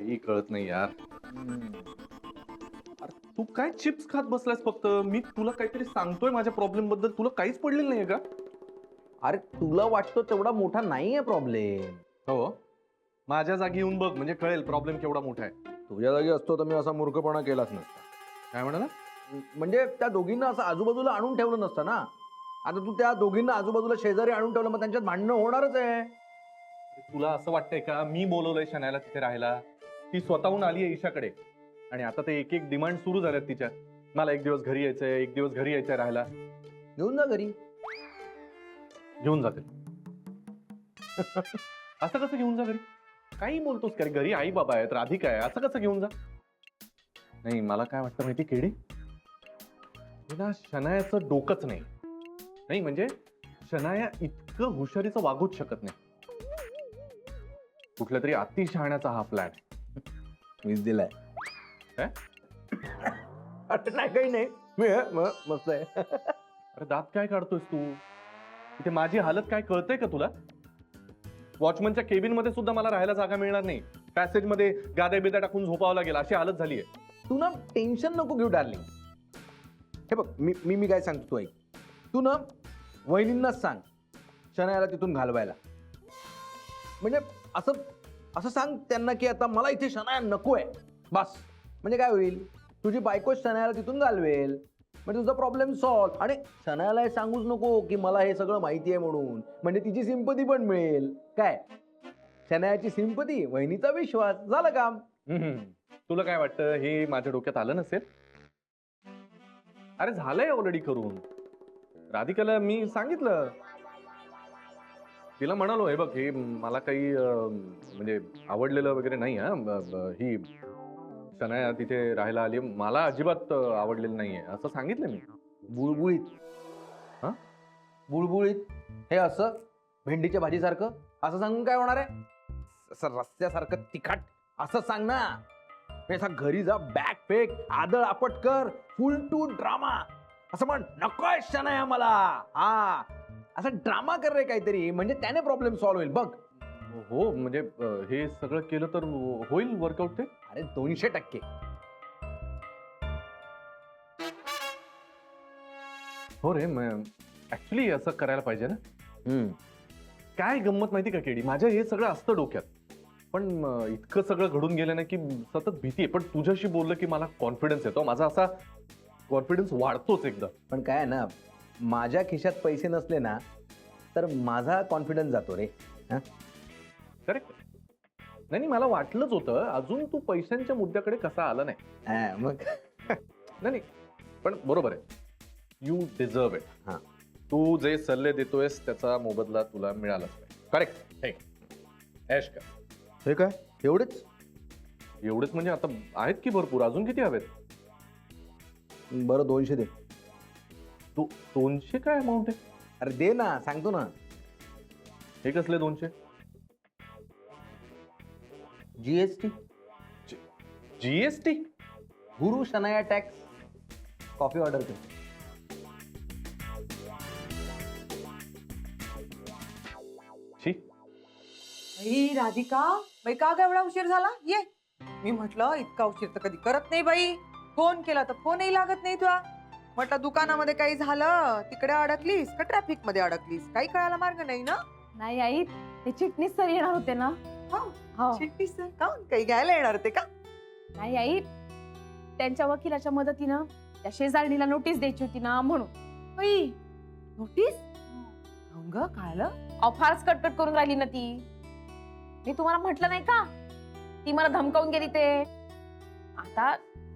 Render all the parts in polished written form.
काही कळत नाही यार. अरे तू काय चिप्स खात बसलायस फक्त? मी तुला काहीतरी सांगतोय माझ्या प्रॉब्लेम बद्दल, तुला काहीच पडलेलं नाहीये का? अरे तुला वाटतो तेवढा मोठा नाहीये प्रॉब्लेम. हो, माझ्या जागी येऊन बघ म्हणजे कळेल प्रॉब्लेम केवढा मोठा आहे. तुझ्या जागी असतो तर मी असा मूर्खपणा केलाच नसता. काय म्हणाला? म्हणजे त्या दोघींना असं आजूबाजूला आणून ठेवलं नसतं ना. आता तू त्या दोघींना आजूबाजूला शेजारी आणून ठेवलं, मग त्यांच्यात भांडणं होणारच आहे. तुला असं वाटतंय का मी बोलवलंय शनायाला तिथे राहायला? ती स्वतःहून आली आहे ईशाकडे आणि आता ते एक एक डिमांड सुरू झाल्यात तिच्या. मला एक दिवस घरी यायचंय, एक दिवस घरी यायचंय राहायला. घेऊन जा घरी. घेऊन जाते. असं कसं घेऊन जा घरी? काही बोलतोस का रे? घरी आई बाबा आहेत, राधिका आहे, असं कसं घेऊन जा? नाही, मला काय वाटतं माहिती केडी, तुला शनायाचं डोकंच नाही. नाही म्हणजे शनाया इतकं हुशारीचं वागूच शकत नाही. कुठल्या तरी अति शहाण्याचा हा प्लॅन. मीच दिलाय. काय? अरे नाही, काही नाही. मस्त आहे. अरे दात काय काढतोयस तू? इथे माझी हालत काय कळतंय का तुला? वॉचमनच्या केबिन मध्ये सुद्धा मला राहायला जागा मिळणार नाही. पॅसेज मध्ये गाद्या बिद्या टाकून झोपावं लागेल, अशी हालत झाली आहे. तू ना टेन्शन नको घेऊ डार्लिंग. हे बघ, मी काय सांगतो तू ऐक. तू ना वहिनींनाच सांग शनायाला तिथून घालवायला. म्हणजे असं असं सांग त्यांना की आता मला इथे शनाया नको आहे बस. म्हणजे काय होईल, तुझी बायकोच शनायाला तिथून घालवेल, म्हणजे तुझा प्रॉब्लेम सॉल्व्ह. आणि शनायाला हे सांगूच नको की मला हे सगळं माहिती आहे म्हणून, म्हणजे तिची सिंपती पण मिळेल. काय, शनायाची सिंपती, वहिनीचा विश्वास, झालं काम. तुला काय वाटतं हे माझ्या डोक्यात आलं नसेल? अरे झालंय ऑलरेडी करून. राधिकाला मी सांगितलं, तिला म्हणालो हे बघ हे मला काही म्हणजे आवडलेलं वगैरे नाही. ही शनाया तिथे राहायला आली, मला अजिबात आवडलेलं नाहीये असं सांगितलं मी. बुळबुळीत. हा? बुळबुळीत हे असं भेंडीच्या भाजीसारखं असं सांगून काय होणार आहे? असं रस्त्यासारखं तिखट असं सांग ना. असा घरी जा, बॅग फेक, आदळ आपट कर, फुल टू ड्रामा. असं म्हण, नकोय शनाया मला. हा, असं ड्रामा कर रे काहीतरी, म्हणजे त्याने प्रॉब्लेम सॉल्व्ह होईल बघ. हो म्हणजे हे सगळं केलं तर होईल वर्कआउट ते? अरे 200%. हो रे, ऍक्च्युली असं करायला पाहिजे ना. काय गंमत माहिती का केडी, माझ्या हे सगळं असतं डोक्यात, पण इतकं सगळं घडून गेलं ना की सतत भीती आहे. पण तुझ्याशी बोललं की मला कॉन्फिडन्स येतो, माझा असा कॉन्फिडन्स वाढतोच एकदा. पण काय आहे ना, माझ्या खिशात पैसे नसले ना तर माझा कॉन्फिडन्स जातो रे. करेक्ट. नाही मला वाटलंच होतं अजून तू पैशांच्या मुद्द्याकडे कसा आला नाही. मग नाही पण बरोबर आहे, यू डिझर्व इट. हा, तू जे सल्ले देतोयस त्याचा मोबदला तुला मिळालाच पाहिजे. करेक्ट. ऐश कर. हे काय एवढेच? एवढेच म्हणजे आता आहेत की भरपूर, अजून किती हवेत? बरं 200 दे. तू 200 काय अमाऊंट आहे? अरे दे ना, सांगतो ना. हे कसले 200? जीएसटी. जीएसटी? गुरु शनाया टॅक्स. कॉफी ऑर्डर कर. राधिका बाई, का ग एवढा उशीर झाला? ये. मी म्हटलं इतका उशीर तर कधी करत नाही बाई. फोन केला तर फोनही लागत नाही तुला. म्हटलं दुकानामध्ये काही झालं, तिकडे अडकलीस का ट्रॅफिक मध्ये अडकलीस, काही कळायला मार्ग नाही ना. नाही आई, ते चिटणीस सर येणार होते ना. हो. चिठ्ठी सर का काही घ्यायला येणार ते का? नाही आई, त्यांच्या वकिलाच्या मदतीनं त्या शेजारणीला नोटीस द्यायची होती ना म्हणून. बाई नोटीस? ग कायला? फारच कटकट करून राहिली ना ती. मी तुम्हाला म्हटलं नाही का, ती मला धमकावून गेली ते. आता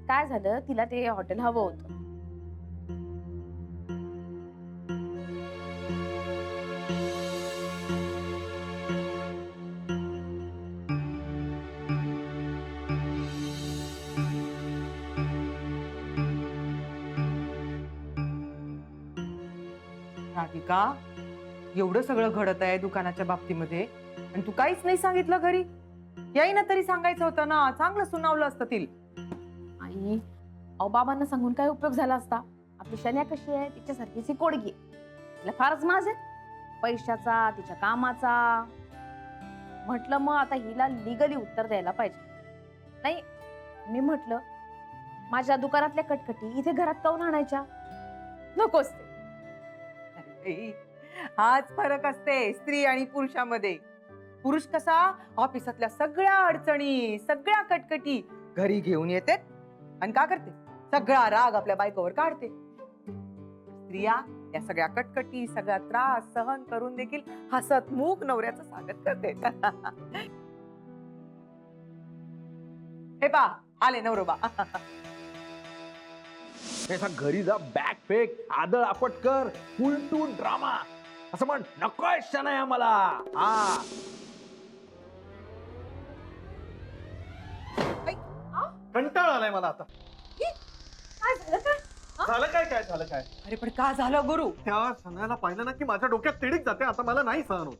काय झालं, तिला ते हॉटेल हवं होतं. राधिका, एवढं सगळं घडत आहे दुकानाच्या बाबतीमध्ये आणि तू काहीच नाही सांगितलं घरी. यायना तरी सांगायचं होतं ना, चांगलं सुनावलं असतं तिला. आई, अहो बाबांना सांगून काय उपयोग झाला असता? आपली शन्या कशी आहे, तिच्यासारखीची कोडगी. तिला फारच माज आहे पैशाचा, तिच्या कामाचा. म्हटलं मग आता हिला लिगली उत्तर द्यायला पाहिजे. नाही, मी म्हटलं माझ्या दुकानातल्या कटकटी इथे घरात काऊन आणायच्या? नकोच ते. अरे, हाच फरक असते स्त्री आणि पुरुषामध्ये. पुरुष कसा ऑफिसातल्या सगळ्या अडचणी, सगळ्या कटकटी घरी घेऊन येते आणि का करते, सगळा राग आपल्या बायकोवर काढते. स्त्रिया या सगळ्या कटकटी, सगळा त्रास सहन करून देखील हसतमुख नवऱ्याचं स्वागत करते. हे पा आले नवरोबा. त्याचा घरी जा, बॅग फेक, आदळ आपट कर, फुल टू ड्रामा. असं म्हण, नकोय शनाया मला. हा कंटाळा आलाय मला आता. काय झालं काय? झालं काय? काय झालं काय? अरे पण का झालं गुरु? त्या सणाला पाहिलं ना की माझ्या डोक्यात तिडीक जाते. आता मला नाही सहन होत.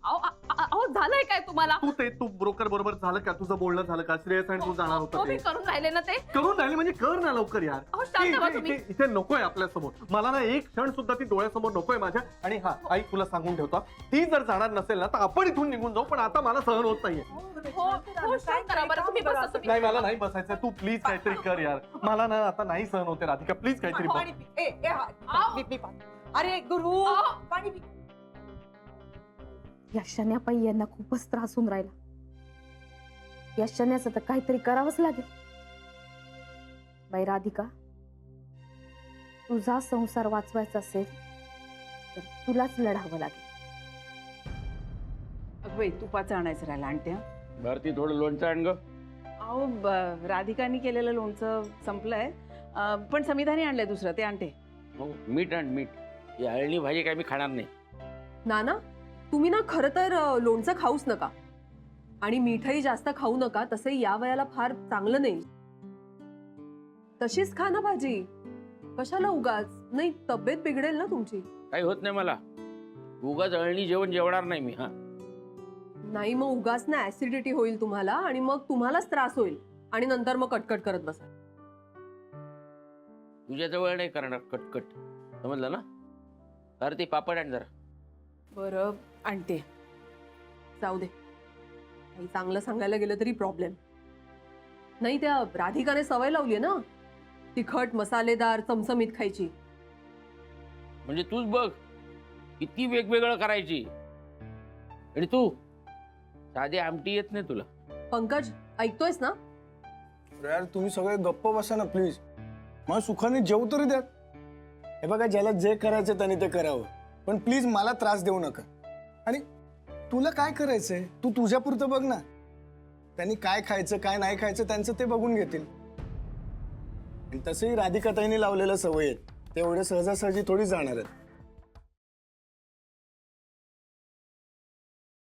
अहो झालंय काय तुम्हाला? तू ब्रोकर बरोबर झालं का? तुझं बोलणं झालं का? श्रेयस आणि तू जाणार होता मी ते करून राहिले ना ते. करून राहिले म्हणजे कर ना लवकर यार. अहो, शांत व्हा तुम्ही. इथे नकोय आपल्या समोर. मला ना एक क्षण सुद्धा ती डोळ्यासमोर नकोय माझ्या. आणि हा आई तुला सांगून ठेवता, ती जर जाणार नसेल ना तर आपण इथून निघून जाऊ. पण आता मला सहन होत नाहीये. हो, शांत करा बरं, तुम्ही बसा तुम्ही. नाही मला नाही बसायचं. तू प्लीज काहीतरी कर यार. मला ना आता नाही सहन होते राधिका. प्लीज काहीतरी बघ. पाणी पी. मी पाणी. अरे गुरु अहो. पाणी पी. या शन्यापायी यांना खूपच त्रास होऊन राहिला. या शन्याचं तर काहीतरी करावंच लागेल. बाई राधिका, तुझा संसार वाचवायचा असेल तर तुलाच लढावं लागेल. अगं तुपाचं आणायचं राहिलं आणते. भारती थोडं लोणचं आण ग. अहो राधिकानी केलेलं लोणचं संपलंय, पण समिधानी आणलंय दुसरं, ते आणते. हो, मीठ आण मीठ. ही अळणी भाजी काय मी खाणार नाही. नाना, तुम्ही ना खरं तर लोणचं खाऊच नका आणि मीठही जास्त खाऊ नका. तसे या वयाला फार चांगलं नाही. तशीच खा ना भाजी, कशाला उगाच. नाही, तब्येत बिघडेल ना तुमची. काही होत नाही मला. उगाच अळणी जेवण जेवणार नाही मी. हा, नाही मग उगाच ना ऍसिडिटी होईल तुम्हाला आणि मग तुम्हालाच त्रास होईल आणि नंतर मग कटकट करत बसा. तुझ्या जवळ नाही करणार कटकट, समजलं ना? भारती पापड आण जरा. बरं आणते. जाऊ दे, काही चांगलं सांगायला गेलं तरी प्रॉब्लेम नाही. त्या राधिकाने सवय लावली ना तिखट मसालेदार चमचमीत खायची. म्हणजे तूच बघ किती वेगवेगळं करायची. आणि तू साधी आमटी येत नाही तुला. पंकज, ऐकतोयस ना? यार तुम्ही सगळे गप्प बसा ना प्लीज. मला सुखाने जेवू तरी द्या. हे बघा, ज्याला जे करायचं त्याने ते करावं, पण प्लीज मला त्रास देऊ नका. आणि तुला काय करायचंय तू तुझ्यापुरतं बघ ना. त्यांनी काय खायचं काय नाही खायचं त्यांचं ते बघून घेतील. आणि तसंही राधिकाताईंनी लावलेलं सवय आहेत, ते एवढे सहजासहजी थोडी जाणार आहेत.